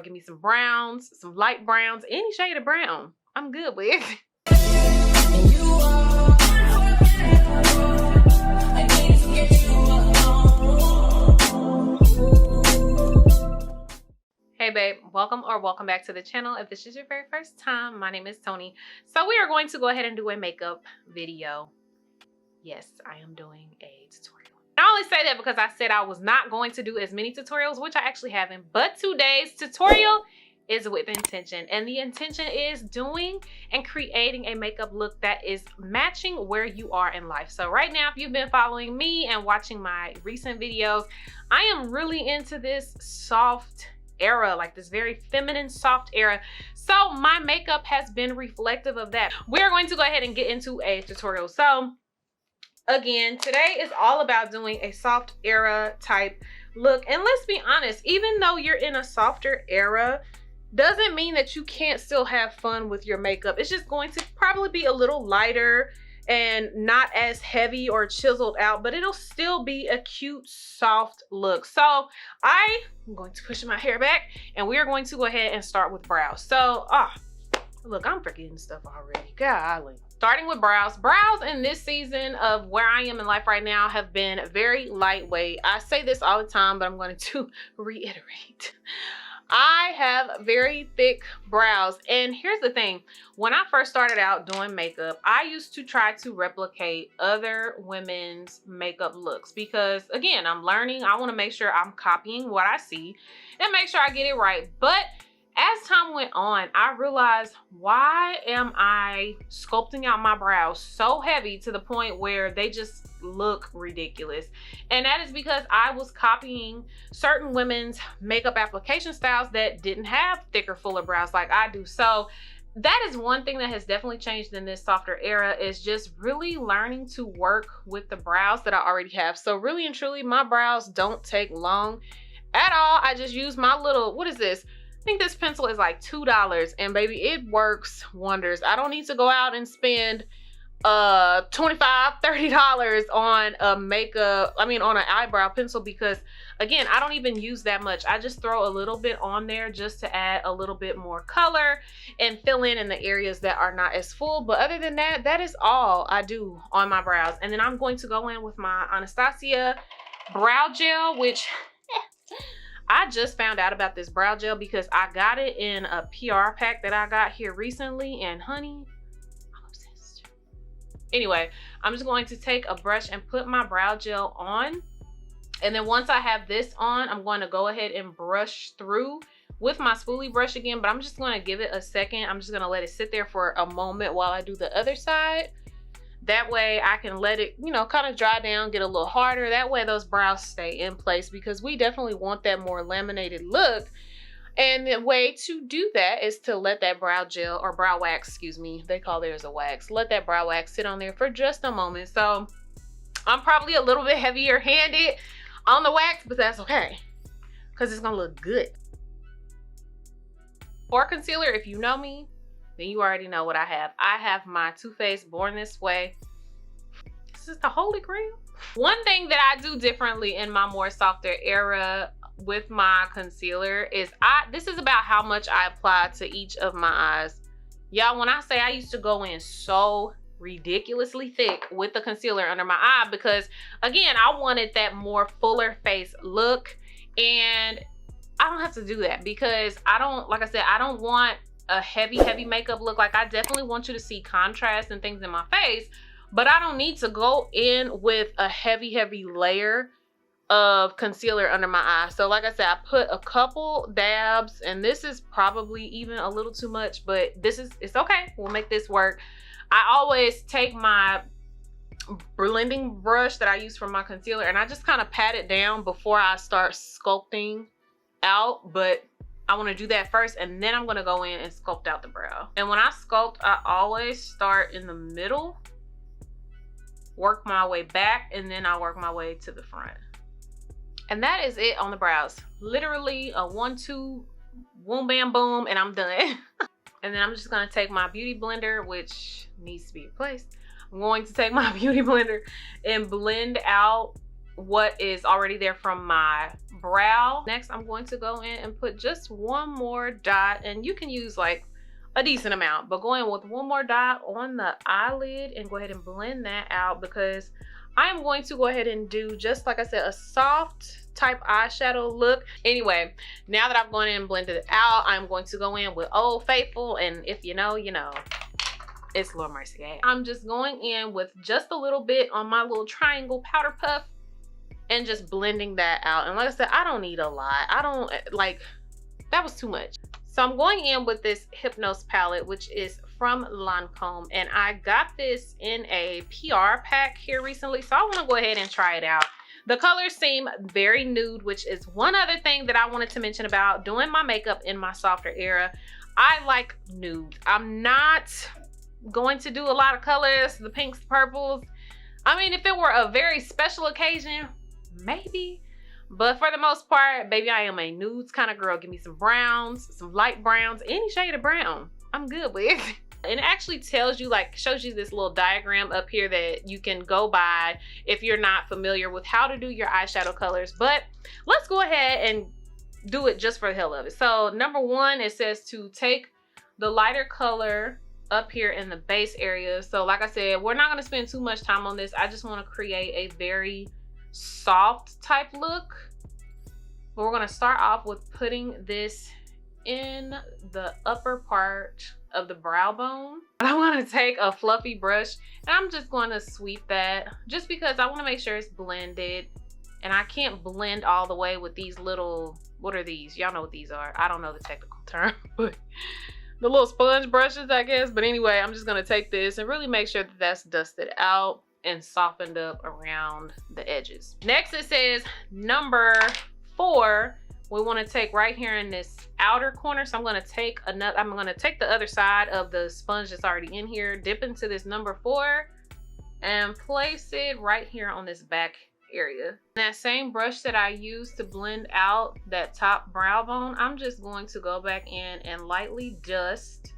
give me some browns, some light browns, any shade of brown. I'm good with. Hey babe, welcome back to the channel. If this is your very first time, my name is Toni. So we are going to go ahead and do a makeup video. Yes, I am doing a tutorial. I only say that because I said I was not going to do as many tutorials, which I actually haven't, but today's tutorial is with intention, and the intention is doing and creating a makeup look that is matching where you are in life. So right now, if you've been following me and watching my recent videos, I am really into this soft era, like this very feminine soft era. So my makeup has been reflective of that. We're going to go ahead and get into a tutorial. So again, today is all about doing a soft era type look. And let's be honest, even though you're in a softer era, doesn't mean that you can't still have fun with your makeup. It's just going to probably be a little lighter and not as heavy or chiseled out, but it'll still be a cute, soft look. So I'm going to push my hair back and we're going to go ahead and start with brows. So, look, I'm forgetting stuff already. Golly. Starting with brows. Brows in this season of where I am in life right now have been very lightweight. I say this all the time, but I'm going to reiterate. I have very thick brows, and here's the thing. When I first started out doing makeup, I used to try to replicate other women's makeup looks because, again, I'm learning. I want to make sure I'm copying what I see and make sure I get it right. But as time went on, I realized, why am I sculpting out my brows so heavy to the point where they just look ridiculous? And that is because I was copying certain women's makeup application styles that didn't have thicker, fuller brows like I do. So that is one thing that has definitely changed in this softer era, is just really learning to work with the brows that I already have. So really and truly, my brows don't take long at all. I just use my little, what is this? I think this pencil is like $2, and baby, it works wonders. I don't need to go out and spend $25, $30 on a makeup, on an eyebrow pencil, because again, I don't even use that much. I just throw a little bit on there just to add a little bit more color and fill in the areas that are not as full. But other than that, that is all I do on my brows. And then I'm going to go in with my Anastasia Brow Gel, which I just found out about this brow gel because I got it in a PR pack that I got here recently, and honey, I'm obsessed. Anyway, I'm just going to take a brush and put my brow gel on. And then once I have this on, I'm going to go ahead and brush through with my spoolie brush again, but I'm just going to give it a second. I'm just going to let it sit there for a moment while I do the other side. That way I can let it, kind of dry down, get a little harder. That way those brows stay in place, because we definitely want that more laminated look. And the way to do that is to let that brow gel, or brow wax, excuse me, they call theirs a wax. Let that brow wax sit on there for just a moment. So I'm probably a little bit heavier handed on the wax, but that's okay, because it's gonna look good. For concealer, if you know me, then you already know what I have. I have my Too Faced Born This Way. This is the holy grail. One thing that I do differently in my more softer era with my concealer is this is about how much I apply to each of my eyes. Y'all, when I say I used to go in so ridiculously thick with the concealer under my eye, because again, I wanted that more fuller face look, and I don't have to do that because I don't, like I said, I don't want a heavy makeup look. Like, I definitely want you to see contrast and things in my face, but I don't need to go in with a heavy layer of concealer under my eye. So like I said, I put a couple dabs, and this is probably even a little too much, but it's okay. We'll make this work. I always take my blending brush that I use for my concealer, and I just kind of pat it down before I start sculpting out, but I want to do that first, and then I'm going to go in and sculpt out the brow. And when I sculpt, I always start in the middle, work my way back, and then I work my way to the front. And that is it on the brows. Literally a 1-2, boom, bam, boom, and I'm done. And then I'm just going to take my beauty blender, which needs to be replaced. I'm going to take my beauty blender and blend out what is already there from my brow. Next, I'm going to go in and put just one more dot, and you can use like a decent amount, but go in with one more dot on the eyelid and go ahead and blend that out, because I am going to go ahead and do, just like I said, a soft type eyeshadow look. Anyway, now that I've gone in and blended it out, I'm going to go in with Old Faithful, and if you know, you know. It's Lord Mercy, okay? I'm just going in with just a little bit on my little triangle powder puff and just blending that out. And like I said, I don't need a lot. I don't, like, that was too much. So I'm going in with this Hypnose palette, which is from Lancome, and I got this in a PR pack here recently, so I want to go ahead and try it out. The colors seem very nude, which is one other thing that I wanted to mention about doing my makeup in my softer era. I like nude. I'm not going to do a lot of colors, the pinks, purples. I mean, if it were a very special occasion, maybe. But for the most part, baby, I am a nudes kind of girl. Give me some browns, some light browns, any shade of brown, I'm good with. And it actually tells you, like, shows you this little diagram up here that you can go by if you're not familiar with how to do your eyeshadow colors. But let's go ahead and do it just for the hell of it. So number one, it says to take the lighter color up here in the base area. So like I said, we're not going to spend too much time on this. I just want to create a very soft type look. But we're going to start off with putting this in the upper part of the brow bone. And I'm going to take a fluffy brush and I'm just going to sweep that, just because I want to make sure it's blended. And I can't blend all the way with these little, what are these? Y'all know what these are. I don't know the technical term, but the little sponge brushes, I guess. But anyway, I'm just going to take this and really make sure that that's dusted out and softened up around the edges. Next, it says number 4. We want to take right here in this outer corner. So I'm going to take the other side of the sponge that's already in here, dip into this number 4 and place it right here on this back area. That same brush that I used to blend out that top brow bone, I'm just going to go back in and lightly dust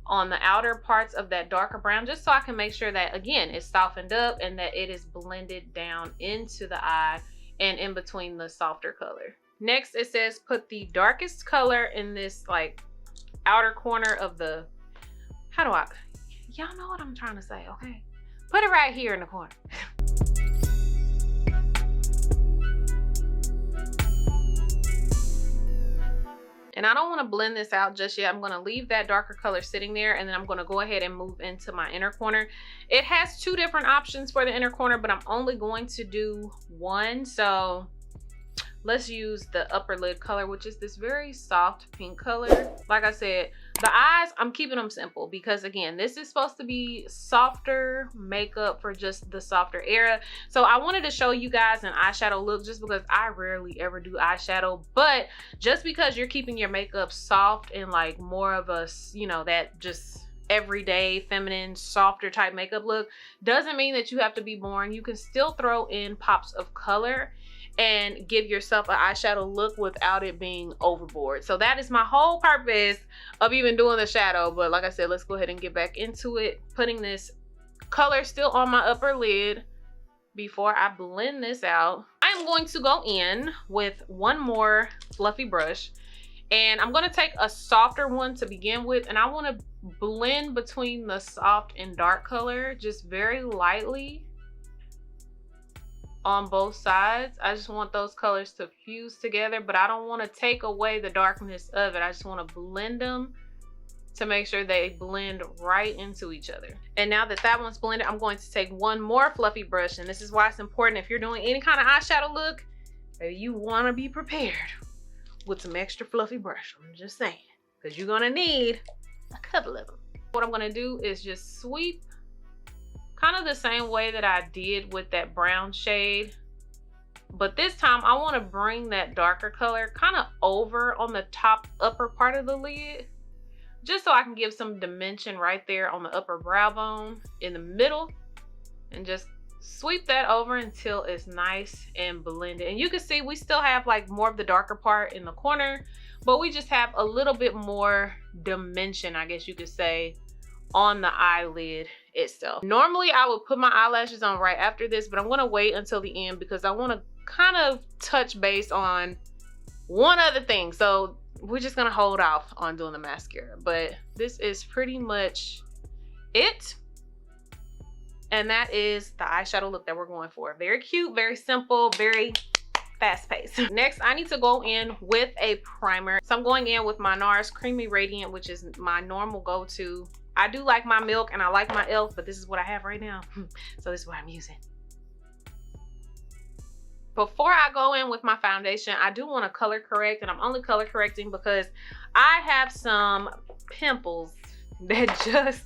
on the outer parts of that darker brown, just so I can make sure that, again, it's softened up and that it is blended down into the eye and in between the softer color. Next, it says put the darkest color in this like outer corner of the, y'all know what I'm trying to say, okay? Put it right here in the corner. And I don't want to blend this out just yet. I'm going to leave that darker color sitting there, and then I'm going to go ahead and move into my inner corner. It has 2 different options for the inner corner, but I'm only going to do one. So let's use the upper lid color, which is this very soft pink color. Like I said, the eyes, I'm keeping them simple because, again, this is supposed to be softer makeup for just the softer era. So I wanted to show you guys an eyeshadow look just because I rarely ever do eyeshadow. But just because you're keeping your makeup soft and like more of a, you know, that just everyday feminine softer type makeup look doesn't mean that you have to be boring. You can still throw in pops of color and give yourself an eyeshadow look without it being overboard. So that is my whole purpose of even doing the shadow. But like I said, let's go ahead and get back into it, putting this color still on my upper lid before I blend this out. I'm going to go in with one more fluffy brush, and I'm going to take a softer one to begin with, and I want to blend between the soft and dark color just very lightly on both sides. I just want those colors to fuse together, but I don't want to take away the darkness of it. I just want to blend them to make sure they blend right into each other. And now that that one's blended, I'm going to take one more fluffy brush, and this is why it's important if you're doing any kind of eyeshadow look, you want to be prepared with some extra fluffy brush. I'm just saying, because you're gonna need a couple of them. What I'm gonna do is just sweep kind of the same way that I did with that brown shade, but this time I want to bring that darker color kind of over on the top upper part of the lid, just so I can give some dimension right there on the upper brow bone in the middle, and just sweep that over until it's nice and blended. And you can see we still have like more of the darker part in the corner, but we just have a little bit more dimension, I guess you could say, on the eyelid itself. Normally I would put my eyelashes on right after this, but I'm gonna wait until the end because I want to kind of touch base on one other thing. So we're just gonna hold off on doing the mascara, but this is pretty much it. And that is the eyeshadow look that we're going for. Very cute, very simple, very fast paced. Next, I need to go in with a primer. So I'm going in with my Nars Creamy Radiant, which is my normal go-to. I do like my Milk and I like my e.l.f., but this is what I have right now. So this is what I'm using. Before I go in with my foundation, I do want to color correct, and I'm only color correcting because I have some pimples that just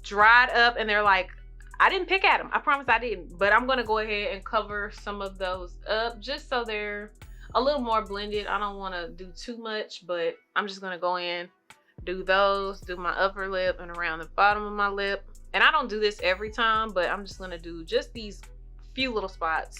dried up and they're like, I didn't pick at them. I promise I didn't. But I'm going to go ahead and cover some of those up just so they're a little more blended. I don't want to do too much, but I'm just going to go in, do those, do my upper lip and around the bottom of my lip. And I don't do this every time, but I'm just going to do just these few little spots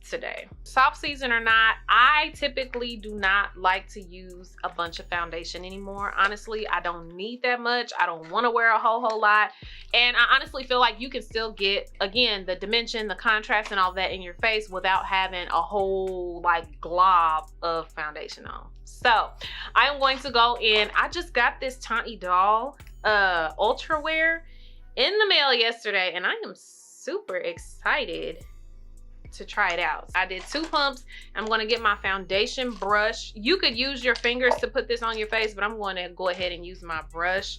today. Soft season or not, I typically do not like to use a bunch of foundation anymore. Honestly, I don't need that much. I don't want to wear a whole lot. And I honestly feel like you can still get, again, the dimension, the contrast and all that in your face without having a whole like glob of foundation on. So I am going to go in. I just got this Teint Idole Ultra Wear in the mail yesterday, and I am super excited to try it out. I did 2 pumps. I'm going to get my foundation brush. You could use your fingers to put this on your face, but I'm going to go ahead and use my brush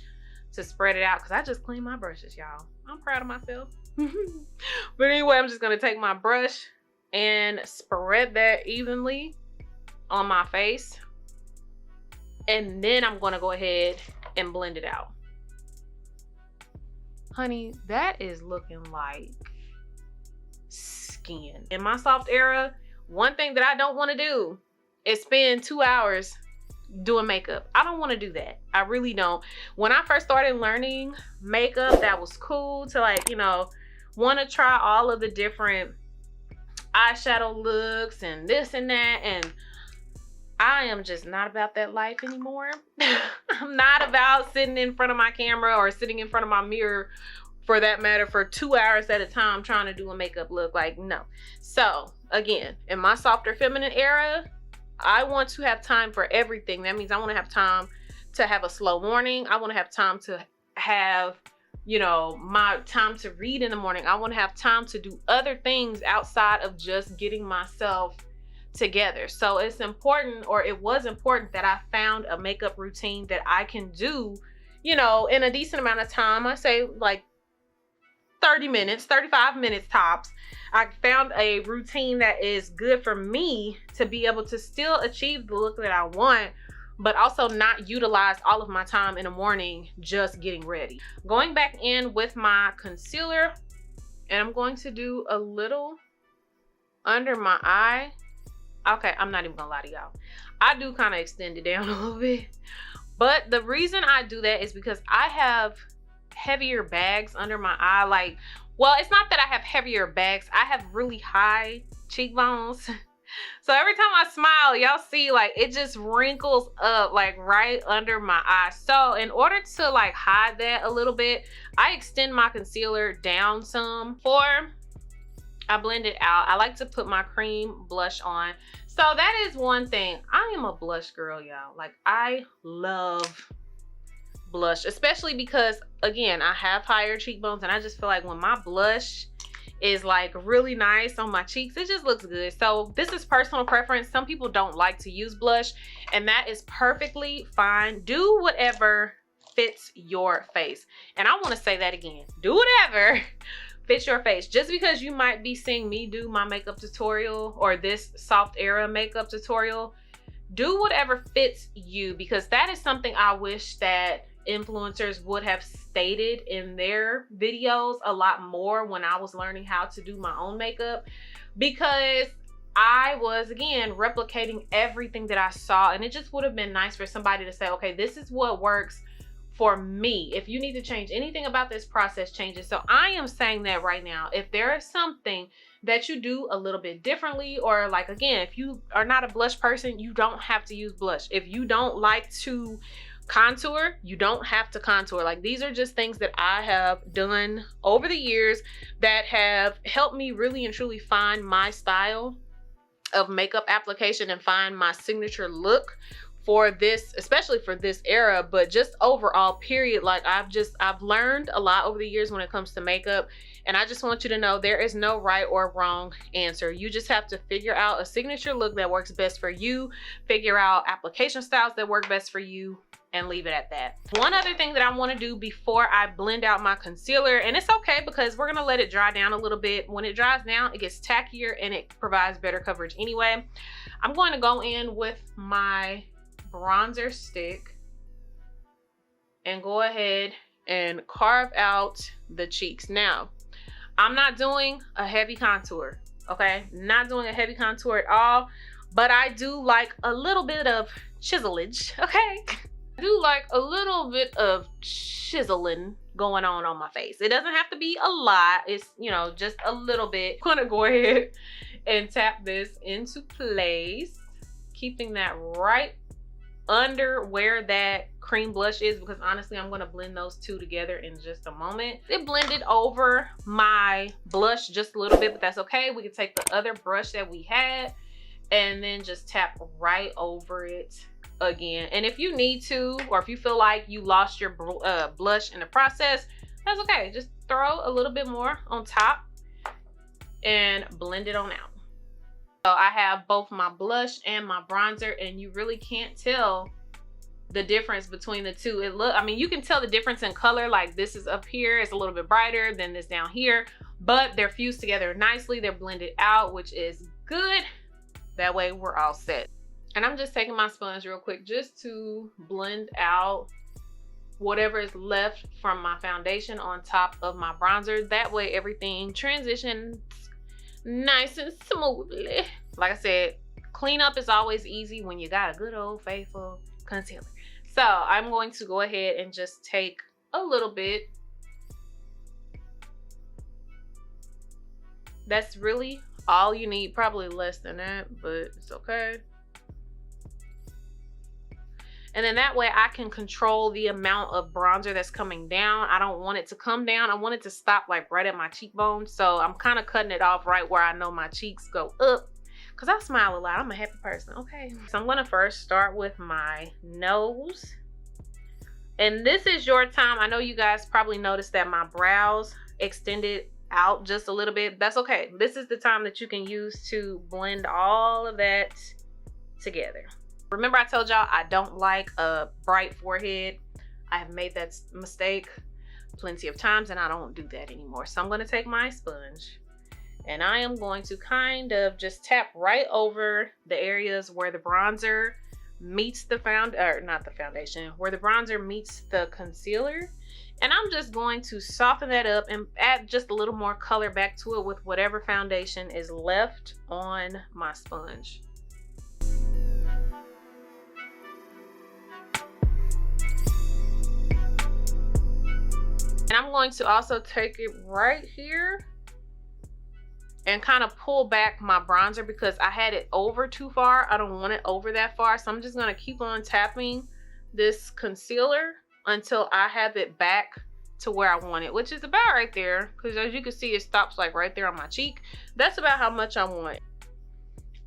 to spread it out because I just cleaned my brushes, y'all. I'm proud of myself. But anyway, I'm just going to take my brush and spread that evenly on my face. And then I'm going to go ahead and blend it out. Honey, that is looking like skin. In my soft era, one thing that I don't want to do is spend 2 hours doing makeup. I don't want to do that. I really don't. When I first started learning makeup, that was cool to, like, you know, want to try all of the different eyeshadow looks and this and that, and I am just not about that life anymore. I'm not about sitting in front of my camera or sitting in front of my mirror, for that matter, for 2 hours at a time trying to do a makeup look. Like, no. So again, in my softer feminine era, I want to have time for everything. That means I want to have time to have a slow morning. I want to have time to have, you know, my time to read in the morning. I want to have time to do other things outside of just getting myself together. So it's important, or it was important, that I found a makeup routine that I can do, you know, in a decent amount of time. I say like 30 minutes, 35 minutes tops. I found a routine that is good for me to be able to still achieve the look that I want, but also not utilize all of my time in the morning just getting ready. Going back in with my concealer, and I'm going to do a little under my eye. Okay, I'm not even gonna lie to y'all. I do kind of extend it down a little bit. But the reason I do that is because I have heavier bags under my eye. Like, well, it's not that I have heavier bags. I have really high cheekbones. So every time I smile, y'all see, like, it just wrinkles up, like, right under my eye. So in order to, like, hide that a little bit, I extend my concealer down some before I blend it out. I like to put my cream blush on. So that is one thing. I am a blush girl, y'all. Like, I love blush, especially because, again, I have higher cheekbones, and I just feel like when my blush is like really nice on my cheeks, it just looks good. So this is personal preference. Some people don't like to use blush, and that is perfectly fine. Do whatever fits your face. And I want to say that again. Do whatever fits your face. Just because you might be seeing me do my makeup tutorial or this soft era makeup tutorial, do whatever fits you, because that is something I wish that influencers would have stated in their videos a lot more when I was learning how to do my own makeup, because I was, again, replicating everything that I saw, and it just would have been nice for somebody to say, okay, this is what works for me. If you need to change anything about this process, change it. So I am saying that right now. If there is something that you do a little bit differently, or, like, again, if you are not a blush person, you don't have to use blush. If you don't like to contour, you don't have to contour. Like, these are just things that I have done over the years that have helped me really and truly find my style of makeup application and find my signature look for this, especially for this era, but just overall period. Like, I've learned a lot over the years when it comes to makeup, and I just want you to know there is no right or wrong answer. You just have to figure out a signature look that works best for you, figure out application styles that work best for you, and leave it at that. One other thing that I want to do before I blend out my concealer, and it's okay because we're gonna let it dry down a little bit. When it dries down, it gets tackier and it provides better coverage anyway. I'm going to go in with my bronzer stick and go ahead and carve out the cheeks. Now, I'm not doing a heavy contour, okay? Not doing a heavy contour at all, but I do like a little bit of chiselage, okay? I do like a little bit of chiseling going on my face. It doesn't have to be a lot. It's, you know, just a little bit. I'm gonna go ahead and tap this into place, keeping that right under where that cream blush is, because honestly I'm going to blend those two together in just a moment. It blended over my blush just a little bit, but that's okay. We can take the other brush that we had and then just tap right over it again. And if you need to, or if you feel like you lost your blush in the process, that's okay. Just throw a little bit more on top and blend it on out. So I have both my blush and my bronzer, and you really can't tell the difference between the two. I mean, you can tell the difference in color. Like, this is up here, it's a little bit brighter than this down here, but they're fused together nicely. They're blended out, which is good. That way we're all set. And I'm just taking my sponge real quick just to blend out whatever is left from my foundation on top of my bronzer. That way everything transitions nice and smoothly. Like I said, cleanup is always easy when you got a good old faithful concealer. So I'm going to go ahead and just take a little bit. That's really all you need, probably less than that, but it's okay. And then that way I can control the amount of bronzer that's coming down. I don't want it to come down. I want it to stop like right at my cheekbone. So I'm kind of cutting it off right where I know my cheeks go up, because I smile a lot. I'm a happy person, okay? So I'm gonna first start with my nose. And this is your time. I know you guys probably noticed that my brows extended out just a little bit. That's okay. This is the time that you can use to blend all of that together. Remember I told y'all I don't like a bright forehead. I have made that mistake plenty of times and I don't do that anymore. So I'm going to take my sponge and I am going to kind of just tap right over the areas where the bronzer meets the where the bronzer meets the concealer. And I'm just going to soften that up and add just a little more color back to it with whatever foundation is left on my sponge. And I'm going to also take it right here and kind of pull back my bronzer because I had it over too far. I don't want it over that far. So I'm just going to keep on tapping this concealer until I have it back to where I want it, which is about right there. Because as you can see, it stops like right there on my cheek. That's about how much I want.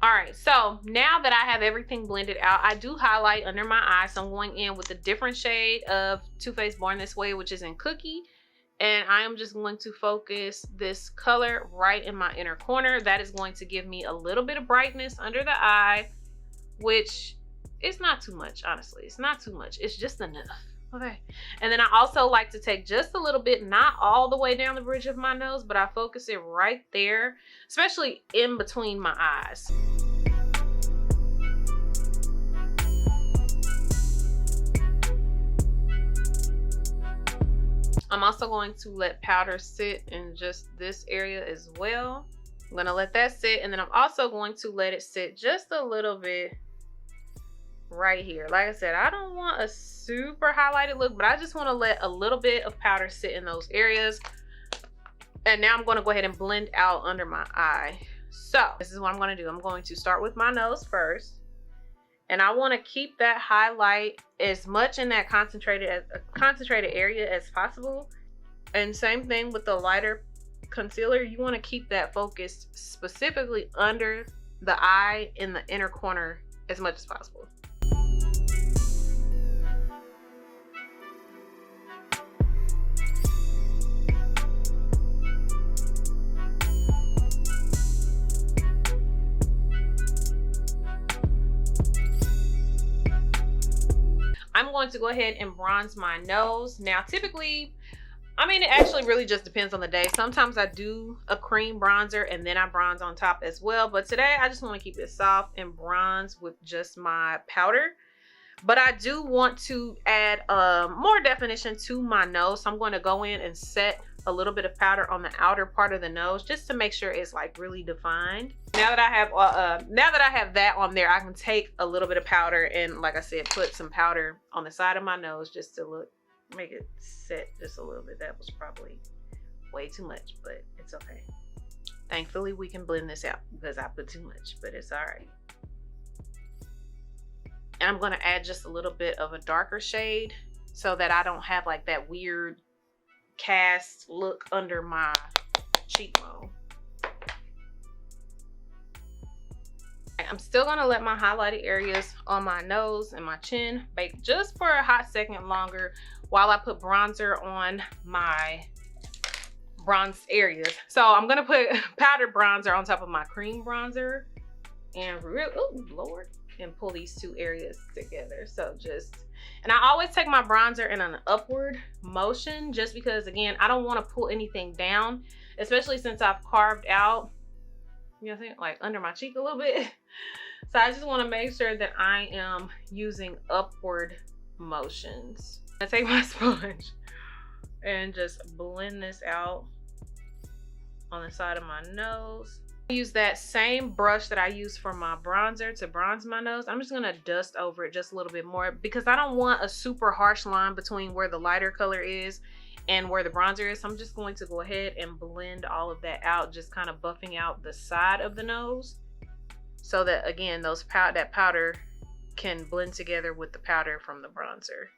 All right, so now that I have everything blended out, I do highlight under my eye. So I'm going in with a different shade of Too Faced Born This Way, which is in Cookie. And I am just going to focus this color right in my inner corner. That is going to give me a little bit of brightness under the eye, which is not too much, honestly. It's not too much. It's just enough. Okay. And then I also like to take just a little bit, not all the way down the bridge of my nose, but I focus it right there, especially in between my eyes. I'm also going to let powder sit in just this area as well. I'm going to let that sit, and then I'm also going to let it sit just a little bit right here. Like I said, I don't want a super highlighted look, but I just want to let a little bit of powder sit in those areas. And now I'm going to go ahead and blend out under my eye. So this is what I'm going to do. I'm going to start with my nose first, And I want to keep that highlight as much in that concentrated area as possible. And same thing with the lighter concealer. You want to keep that focused specifically under the eye in the inner corner as much as possible. I'm going to go ahead and bronze my nose. Now, typically, I mean, it actually really just depends on the day. Sometimes I do a cream bronzer and then I bronze on top as well. But today, I just want to keep it soft and bronze with just my powder. But I do want to add more definition to my nose. So I'm going to go in and set a little bit of powder on the outer part of the nose just to make sure it's like really defined. Now that I have that on there, I can take a little bit of powder and, like I said, put some powder on the side of my nose just to make it set just a little bit. That was probably way too much, but it's okay. Thankfully, we can blend this out because I put too much, but it's all right. And I'm going to add just a little bit of a darker shade so that I don't have like that weird cast look under my cheekbone. I'm still going to let my highlighted areas on my nose and my chin bake just for a hot second longer while I put bronzer on my bronzed areas. So I'm going to put powdered bronzer on top of my cream bronzer and oh Lord, and pull these two areas together. So and I always take my bronzer in an upward motion just because, again, I don't want to pull anything down, especially since I've carved out, you know, like under my cheek a little bit. So I just want to make sure that I am using upward motions. I take my sponge and just blend this out on the side of my nose. Use that same brush that I use for my bronzer to bronze my nose. I'm just going to dust over it just a little bit more because I don't want a super harsh line between where the lighter color is and where the bronzer is. So I'm just going to go ahead and blend all of that out, just kind of buffing out the side of the nose so that, again, that powder can blend together with the powder from the bronzer.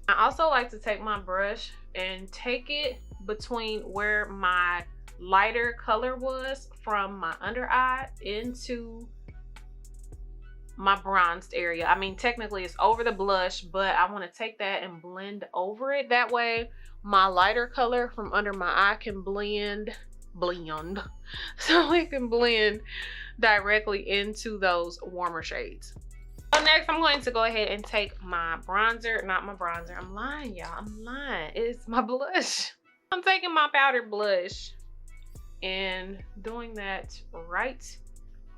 I also like to take my brush and take it between where my lighter color was from my under eye into my bronzed area. I mean, technically it's over the blush, but I want to take that and blend over it. That way my lighter color from under my eye can blend so it can blend directly into those warmer shades. So next I'm going to go ahead and take my bronzer, not my bronzer, I'm lying, y'all, I'm lying, it's my blush. I'm taking my powdered blush and doing that right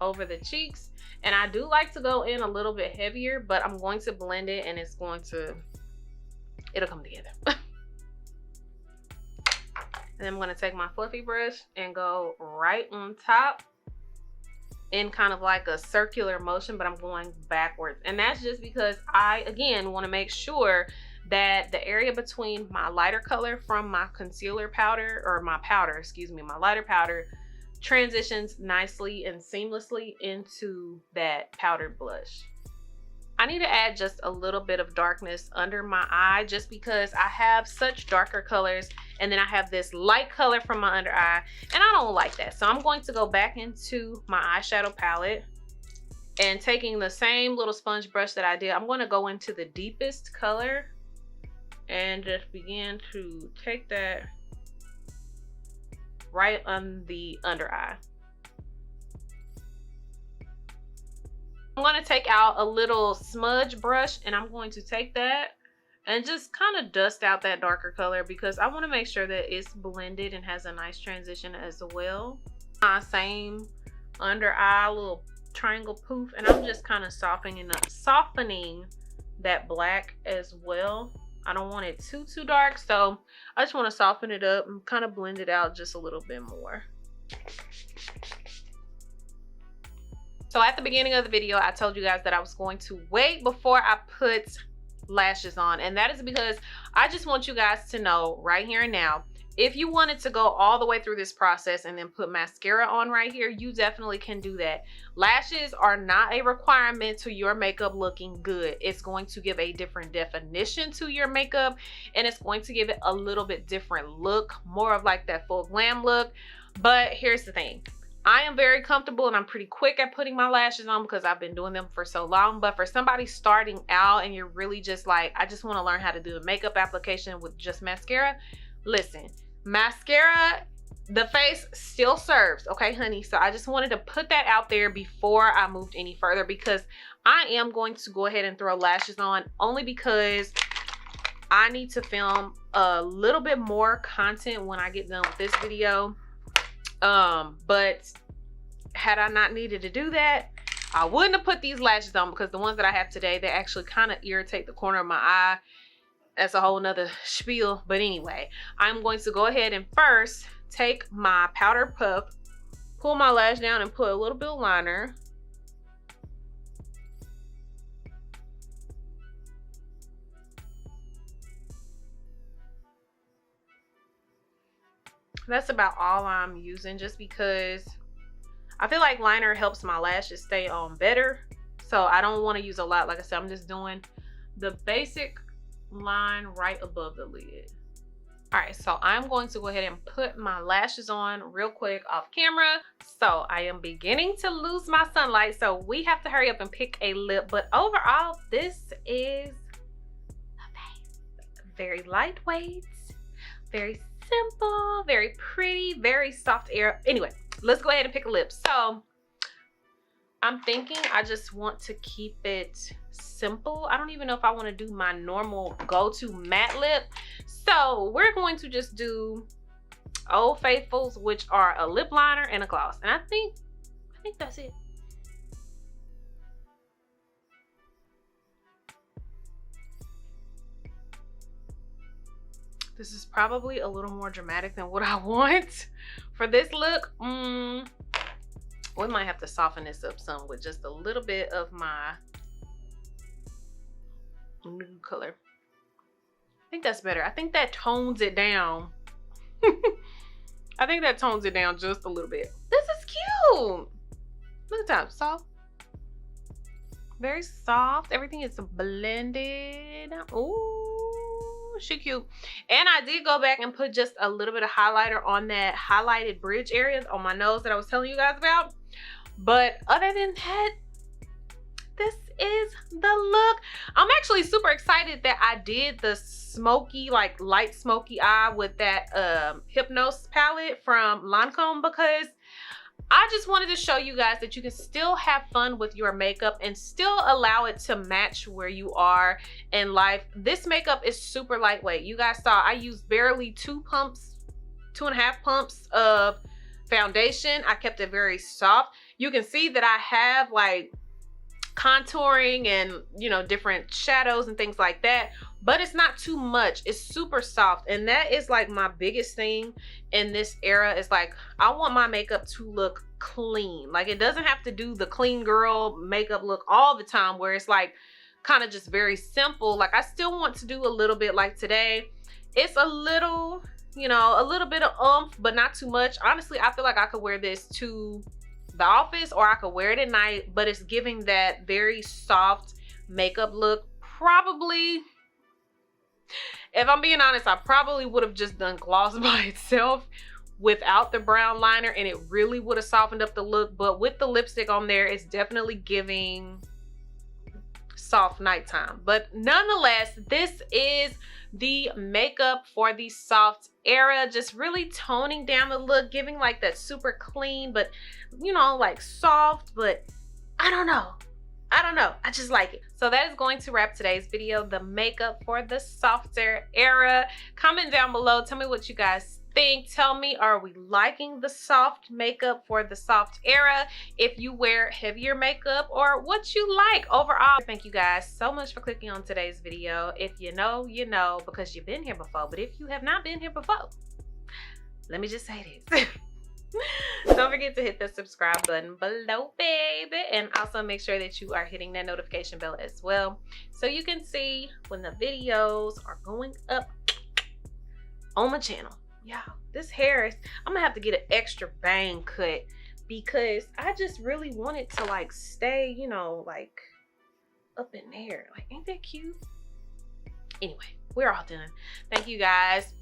over the cheeks. And I do like to go in a little bit heavier, but I'm going to blend it and it'll come together. And I'm going to take my fluffy brush and go right on top in kind of like a circular motion, but I'm going backwards. And that's just because I, again, want to make sure that the area between my lighter color from my concealer powder, or my lighter powder, transitions nicely and seamlessly into that powdered blush. I need to add just a little bit of darkness under my eye just because I have such darker colors and then I have this light color from my under eye and I don't like that. So I'm going to go back into my eyeshadow palette and taking the same little sponge brush that I did, I'm going to go into the deepest color and just begin to take that right on the under eye. I'm going to take out a little smudge brush and I'm going to take that and just kind of dust out that darker color because I want to make sure that it's blended and has a nice transition as well. My same under eye little triangle poof, and I'm just kind of softening that black as well. I don't want it too dark, so I just want to soften it up and kind of blend it out just a little bit more. So at the beginning of the video, I told you guys that I was going to wait before I put lashes on, and that is because I just want you guys to know right here and now, if you wanted to go all the way through this process and then put mascara on right here, you definitely can do that. Lashes are not a requirement to your makeup looking good. It's going to give a different definition to your makeup, and it's going to give it a little bit different look, more of like that full glam look. But here's the thing. I am very comfortable and I'm pretty quick at putting my lashes on because I've been doing them for so long. But for somebody starting out and you're really just like, I just want to learn how to do a makeup application with just mascara, listen, mascara, the face still serves, okay, honey? So I just wanted to put that out there before I moved any further, because I am going to go ahead and throw lashes on only because I need to film a little bit more content when I get done with this video. But had I not needed to do that, I wouldn't have put these lashes on, because the ones that I have today, they actually kind of irritate the corner of my eye. That's a whole nother spiel. But anyway, I'm going to go ahead and first take my powder puff, pull my lash down, and put a little bit of liner. That's about all I'm using, just because I feel like liner helps my lashes stay on better. So I don't want to use a lot. Like I said, I'm just doing the basic line right above the lid. All right, so I'm going to go ahead and put my lashes on real quick off camera. So I am beginning to lose my sunlight, so we have to hurry up and pick a lip. But overall, this is a face. Very lightweight, very simple, very pretty, very soft air. Anyway, let's go ahead and pick a lip. So I'm thinking I just want to keep it simple. I don't even know if I want to do my normal go-to matte lip. So we're going to just do Old Faithfuls, which are a lip liner and a gloss. And I think that's it. This is probably a little more dramatic than what I want for this look. We might have to soften this up some with just a little bit of my nude color. I think that's better. I think that tones it down. I think that tones it down just a little bit. This is cute. Look at that, soft. Very soft. Everything is blended. Ooh, she cute. And I did go back and put just a little bit of highlighter on that highlighted bridge area on my nose that I was telling you guys about. But other than that, this is the look. I'm actually super excited that I did the smoky, like light smoky eye with that Hypnose palette from Lancome, because I just wanted to show you guys that you can still have fun with your makeup and still allow it to match where you are in life. This makeup is super lightweight. You guys saw I used barely 2.5 pumps of foundation. I kept it very soft. You can see that I have like contouring and, you know, different shadows and things like that, but it's not too much. It's super soft, and that is like my biggest thing in this era. Is like, I want my makeup to look clean. Like, it doesn't have to do the clean girl makeup look all the time where it's like kind of just very simple. Like, I still want to do a little bit. Like today, it's a little, you know, a little bit of oomph, but not too much. Honestly, I feel like I could wear this to the office or I could wear it at night, but it's giving that very soft makeup look. Probably, if I'm being honest, I probably would have just done gloss by itself without the brown liner, and it really would have softened up the look. But with the lipstick on there, it's definitely giving soft nighttime. But nonetheless, this is the makeup for the soft era, just really toning down the look, giving like that super clean, but you know, like soft, but I don't know, I just like it. So that is going to wrap today's video, the makeup for the softer era. Comment down below, tell me what you guys think. Tell me, are we liking the soft makeup for the soft era? If you wear heavier makeup, or what you like overall. Thank you guys so much for clicking on today's video. If you know, you know, because you've been here before. But if you have not been here before, let me just say this. Don't forget to hit the subscribe button below, baby, and also make sure that you are hitting that notification bell as well, so you can see when the videos are going up on my channel. Yeah, this hair is, I'm gonna have to get an extra bang cut because I just really want it to like stay, you know, like up in there. Like, ain't that cute? Anyway, we're all done. Thank you guys.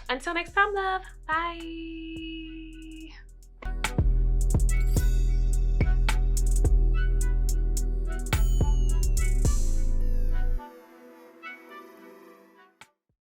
Until next time, love. Bye.